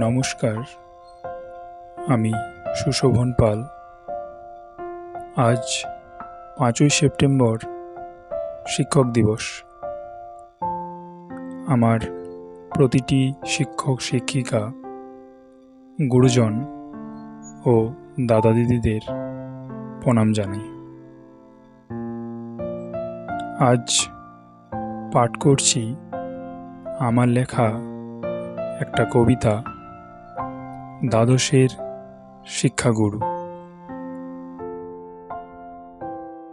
নমস্কার, আমি সুশোভন পাল। আজ 5ই সেপ্টেম্বর শিক্ষক দিবস। আমার প্রতিটি শিক্ষক শিক্ষিকা, গুরুজন ও দাদা দিদিদের প্রণাম জানাই। আজ পাঠ করছি আমার লেখা একটা কবিতা, দ্বাদশের শিক্ষাগুরু।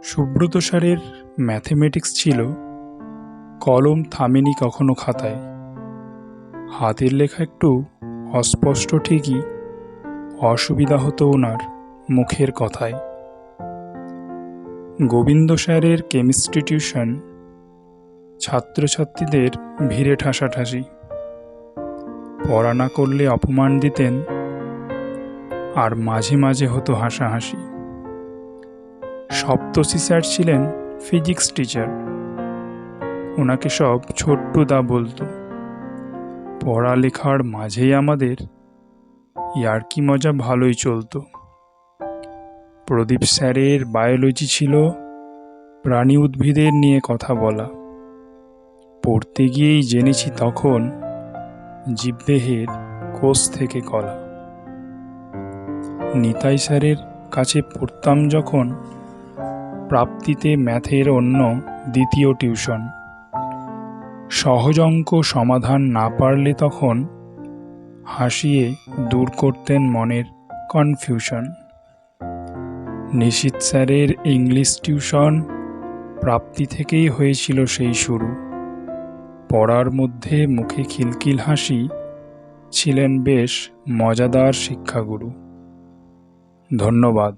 সুব্রত স্যারের ম্যাথমেটিক্স ছিল কলম থামেনি কখনো খাতায়। হাতের লেখা একটু অস্পষ্ট ঠিকই, অসুবিধা হতো ওনার মুখের কথায়। গোবিন্দ স্যারের কেমিস্ট্রি টিউশন, ছাত্রছাত্রীদের ভিড়ে ঠাসাঠাসি। পড়া না করলে অপমান দিতেন, আর মাঝে মাঝে হতো হাসাহাসি। সপ্তশী স্যার ছিলেন ফিজিক্স টিচার, ওনাকে সব ছোট্টুদা বলতো। পড়ালেখার মাঝেই আমাদের ইয়ার্কি মজা ভালোই চলতো। প্রদীপ স্যারের বায়োলজি ছিল প্রাণী উদ্ভিদের নিয়ে কথা বলা। পড়তে গিয়েই জেনেছি তখন জীবদেহের কোষ থেকে কলা। নিতাই স্যারের কাছে পড়তাম যখন, প্রাপ্তিতে ম্যাথের অন্য দ্বিতীয় টিউশন। সহজ অঙ্ক সমাধান না পারলে তখন হাসিয়ে দূর করতেন মনের কনফিউশন। নিশীথ স্যারের ইংলিশ টিউশন, প্রাপ্তি থেকেই হয়েছিল সেই শুরু। পড়ার মধ্যে মুখে খিলখিল হাসি, ছিলেন বেশ মজাদার শিক্ষাগুরু। ধন্যবাদ।